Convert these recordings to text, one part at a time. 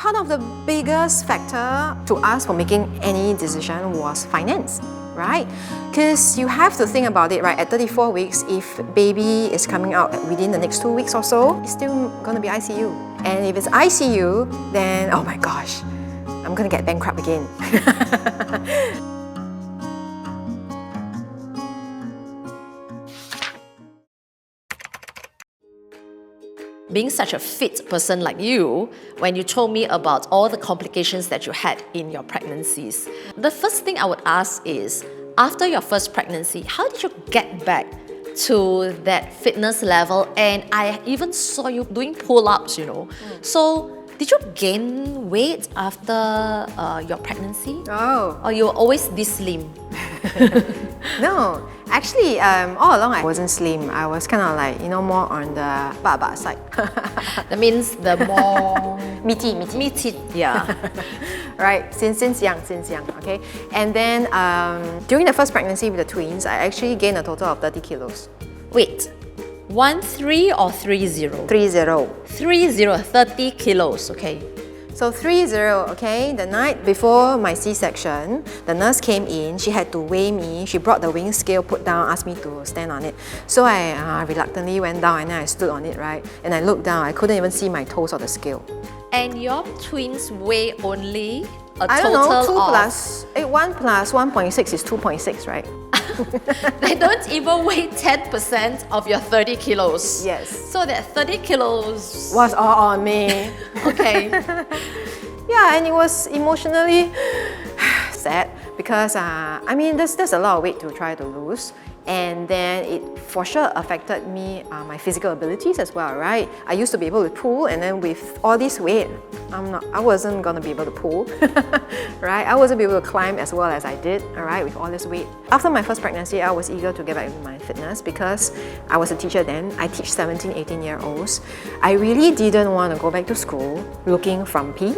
Part of the biggest factor to us for making any decision was finance, right? Because you have to think about it, right? At 34 weeks, if baby is coming out within the next 2 weeks or so, it's still going to be ICU. And if it's ICU, then oh my gosh, I'm going to get bankrupt again. Being such a fit person like you, when you told me about all the complications that you had in your pregnancies, the first thing I would ask is, after your first pregnancy, how did you get back to that fitness level? And I even saw you doing pull-ups, you know. So, did you gain weight after your pregnancy? Oh. Or you were always this slim? No, actually, all along I wasn't slim. I was kind of like, more on the baba side. That means the more meaty. Yeah. Right, since young, okay? And then during the first pregnancy with the twins, I actually gained a total of 30 kilos. Wait, 13 or 30? 30 kilos, okay. So 30, okay, the night before my C-section, the nurse came in, she had to weigh me, she brought the weighing scale, put down, asked me to stand on it. So I reluctantly went down and then I stood on it, right? And I looked down, I couldn't even see my toes on the scale. And your twins weigh only a I total don't know, 2 of... plus, 1 plus 1.6 is 2.6, right? They don't even weigh 10% of your 30 kilos. Yes. So that 30 kilos... Was all on me. Okay. Yeah, and it was emotionally sad because, there's a lot of weight to try to lose. And then it for sure affected me, my physical abilities as well, right? I used to be able to pull, and then with all this weight, I wasn't gonna be able to pull, right? I wasn't able to climb as well as I did, all right, with all this weight. After my first pregnancy, I was eager to get back into my fitness because I was a teacher then. I teach 17, 18-year-olds. I really didn't want to go back to school looking frumpy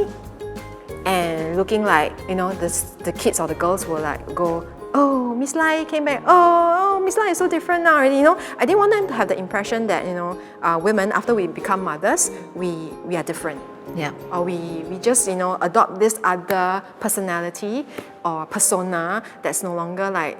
and looking like, the kids or the girls will like go, oh, Miss Lai came back. Oh, Miss Lai is so different now already. I didn't want them to have the impression that women, after we become mothers, we are different. Yeah. Or we just adopt this other personality or persona that's no longer like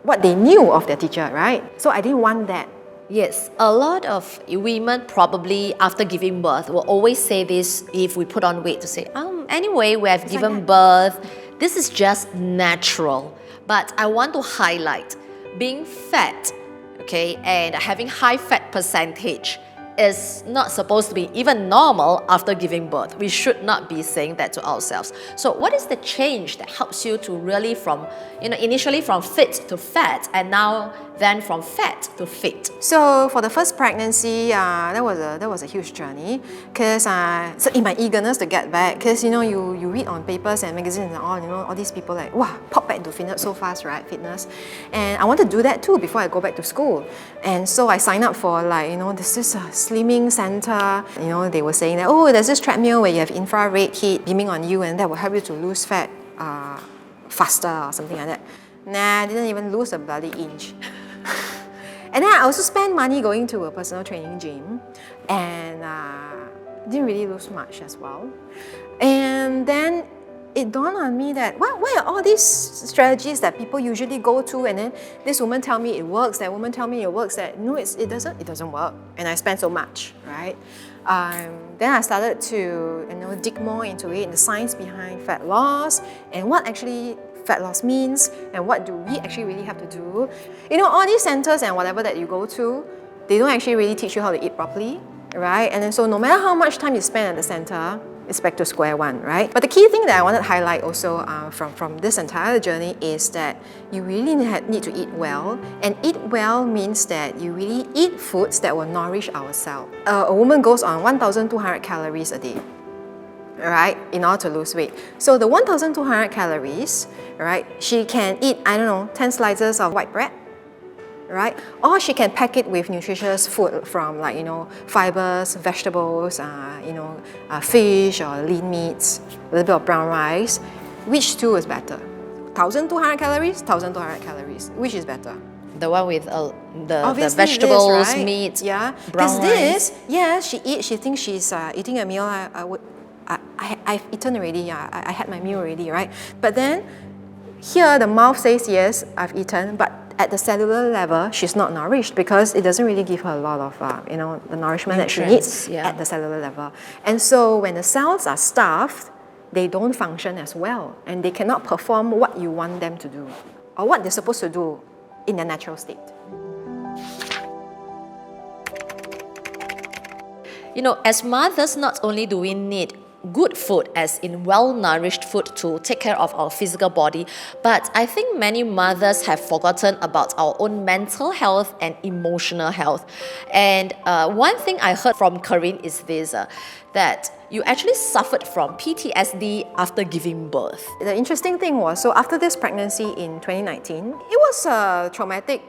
what they knew of their teacher, right? So I didn't want that. Yes, a lot of women probably after giving birth will always say this if we put on weight to say, anyway, we have given birth, this is just natural. But I want to highlight being fat, okay, and having high fat percentage is not supposed to be even normal after giving birth. We should not be saying that to ourselves. So what is the change that helps you to really from, initially from fit to fat and now then from fat to fit? So for the first pregnancy, that was a huge journey because so in my eagerness to get back, because you read on papers and magazines and all these people like, wow, pop back into fitness so fast, right? Fitness, and I want to do that too before I go back to school. And so I signed up for this is a slimming center. They were saying that, oh, there's this treadmill where you have infrared heat beaming on you and that will help you to lose fat faster or something like that. Nah, I didn't even lose a bloody inch. And then I also spent money going to a personal training gym and didn't really lose much as well. And then it dawned on me that why are all these strategies that people usually go to, and then this woman tell me it works, that woman tell me it works, that no, it doesn't work, and I spent so much, right? Then I started to dig more into it, the science behind fat loss and what actually fat loss means and what do we actually really have to do. All these centers and whatever that you go to, they don't actually really teach you how to eat properly, right? And then so no matter how much time you spend at the center, it's back to square one, right? But the key thing that I wanted to highlight also from this entire journey is that you really need to eat well. And eat well means that you really eat foods that will nourish ourselves. A woman goes on 1,200 calories a day, right, in order to lose weight. So the 1,200 calories, right, she can eat, 10 slices of white bread, right? Or she can pack it with nutritious food from fibers, vegetables, fish or lean meats, a little bit of brown rice. Which two is better? 1,200 calories, 1,200 calories. Which is better? The one with the this, vegetables, right? meat, yeah. brown rice. She thinks she's eating a meal. I've eaten already, yeah, I had my meal already, right? But then here the mouth says yes, I've eaten, but at the cellular level, she's not nourished because it doesn't really give her a lot of, the nourishment that she needs at the cellular level. And so when the cells are starved, they don't function as well, and they cannot perform what you want them to do, or what they're supposed to do in their natural state. You know, as mothers, not only do we need good food, as in well-nourished food to take care of our physical body, but I think many mothers have forgotten about our own mental health and emotional health. And one thing I heard from Kareen is this, that you actually suffered from PTSD after giving birth. The interesting thing was, so after this pregnancy in 2019, it was a traumatic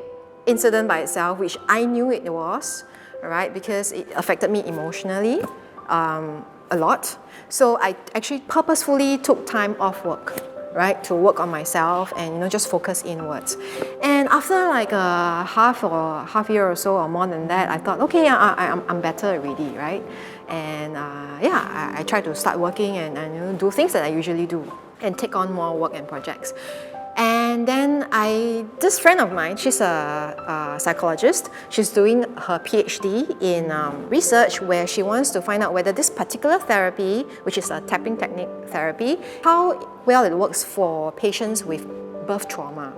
incident by itself, which I knew it was, right, because it affected me emotionally a lot. So I actually purposefully took time off work, right, to work on myself and just focus inwards. And after like a half year or so or more than that, I thought, okay, I'm better already, right? And I tried to start working and do things that I usually do and take on more work and projects. And then this friend of mine, she's a psychologist. She's doing her PhD in research where she wants to find out whether this particular therapy, which is a tapping technique therapy, how well it works for patients with birth trauma.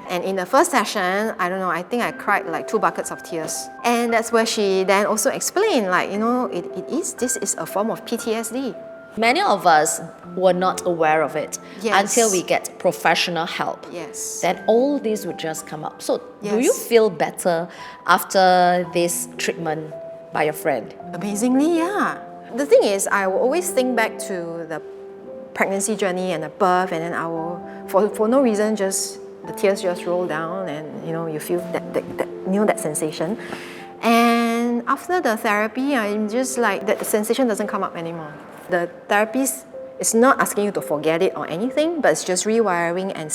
And in the first session, I don't know, I think I cried like 2 buckets of tears. And that's where she then also explained, like, this is a form of PTSD. Many of us were not aware of it until we get professional help. Yes. Then all these would just come up. So do Yes. you feel better after this treatment by your friend? Amazingly, yeah. The thing is, I will always think back to the pregnancy journey and the birth, and then I will, for no reason, just the tears just roll down, and you feel that sensation. And after the therapy, I'm just like, that sensation doesn't come up anymore. The therapist is not asking you to forget it or anything, but it's just rewiring and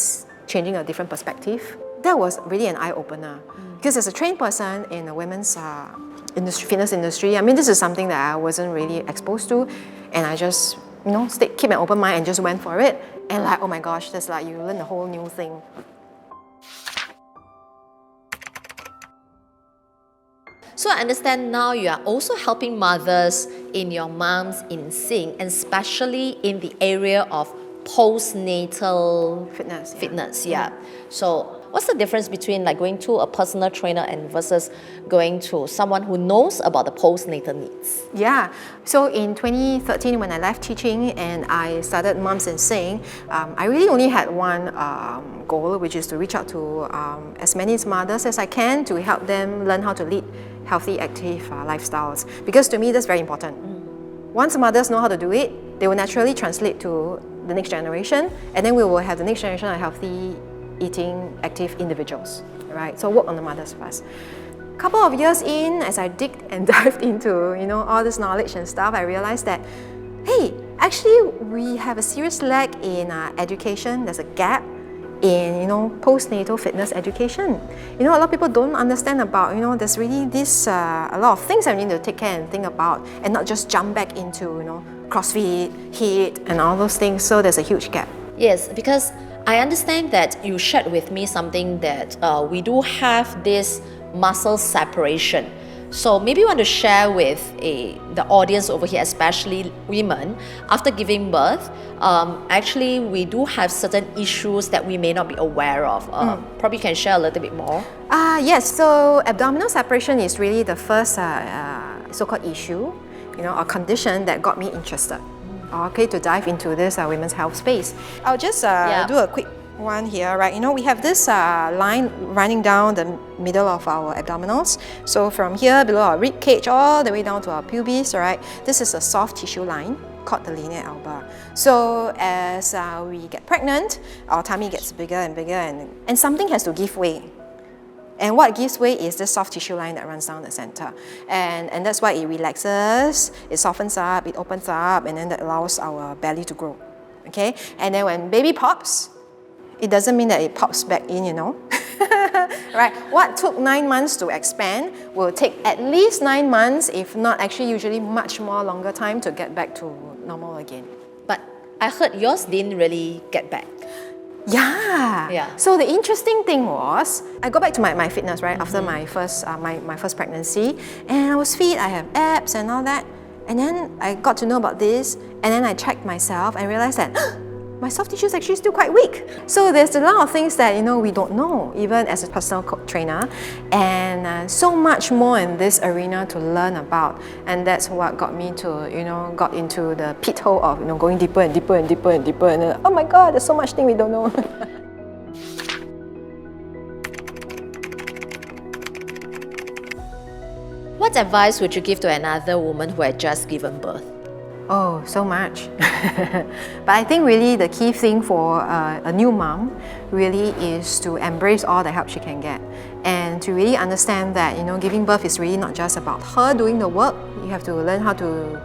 changing a different perspective. That was really an eye-opener. Because as a trained person in the women's fitness industry, I mean, this is something that I wasn't really exposed to, and I just, keep an open mind and just went for it. And like, oh my gosh, that's like, you learn a whole new thing. So I understand now you are also helping mothers in your Moms in Sync, and especially in the area of postnatal Fitness. Yeah. So what's the difference between like going to a personal trainer and versus going to someone who knows about the postnatal needs? Yeah. So in 2013, when I left teaching and I started Moms in Sync, I really only had one goal, which is to reach out to as many mothers as I can to help them learn how to lead healthy, active lifestyles. Because to me, that's very important. Once mothers know how to do it, they will naturally translate to the next generation, and then we will have the next generation of healthy, eating, active individuals, right? So work on the mothers first. Couple of years in, as I digged and dived into all this knowledge and stuff, I realized that, hey, actually we have a serious lack in education. There's a gap in postnatal fitness education. A lot of people don't understand about there's really this a lot of things that we need to take care and think about, and not just jump back into CrossFit, HIIT, and all those things. So there's a huge gap. Yes, because I understand that you shared with me something that we do have this muscle separation. So maybe you want to share with the audience over here, especially women, after giving birth, actually we do have certain issues that we may not be aware of. Probably you can share a little bit more. Yes, so abdominal separation is really the first so-called issue, or condition that got me interested. Okay, to dive into this women's health space. I'll just do a quick one here, right? We have this line running down the middle of our abdominals. So from here below our rib cage all the way down to our pubis, right? This is a soft tissue line called the linea alba. So as we get pregnant, our tummy gets bigger and bigger, and something has to give way. And what gives way is this soft tissue line that runs down the center. And that's why it relaxes, it softens up, it opens up, and then that allows our belly to grow. Okay? And then when baby pops, it doesn't mean that it pops back in, right? What took 9 months to expand will take at least 9 months, if not actually usually much more longer time to get back to normal again. But I heard yours didn't really get back. Yeah. So the interesting thing was, I got back to my fitness, right, after my first pregnancy, and I was fit, I have abs and all that. And then I got to know about this, and then I checked myself and realized that my soft tissue is actually still quite weak. So there's a lot of things that we don't know, even as a personal trainer, and so much more in this arena to learn about. And that's what got me to got into the pit hole of going deeper and deeper and deeper and deeper. And oh my God, there's so much thing we don't know. What advice would you give to another woman who had just given birth? Oh, so much. But I think really the key thing for a new mom really is to embrace all the help she can get, and to really understand that giving birth is really not just about her doing the work. You have to learn how to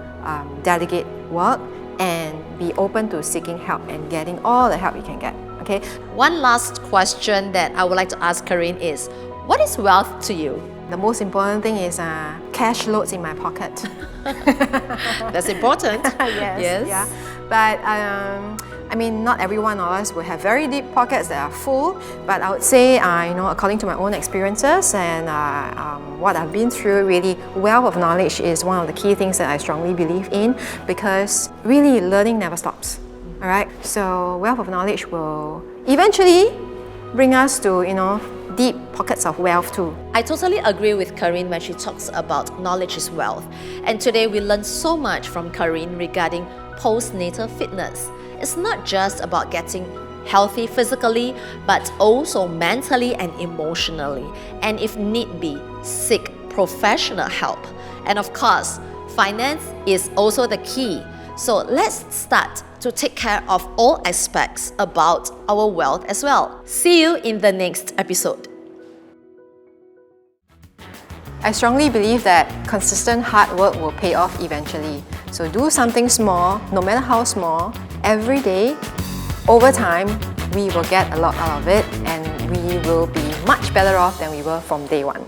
delegate work and be open to seeking help and getting all the help you can get. Okay. One last question that I would like to ask Kareen is, what is wealth to you? The most important thing is cash loads in my pocket. That's important. Yes. Yeah. But I mean, not every one of us will have very deep pockets that are full. But I would say, according to my own experiences and what I've been through, really, wealth of knowledge is one of the key things that I strongly believe in, because really learning never stops. All right. So wealth of knowledge will eventually bring us to deep pockets of wealth too. I totally agree with Kareen when she talks about knowledge is wealth. And today we learned so much from Kareen regarding postnatal fitness. It's not just about getting healthy physically, but also mentally and emotionally. And if need be, seek professional help. And of course, finance is also the key. So let's start to take care of all aspects about our wealth as well. See you in the next episode. I strongly believe that consistent hard work will pay off eventually. So do something small, no matter how small, every day. Over time, we will get a lot out of it, and we will be much better off than we were from day one.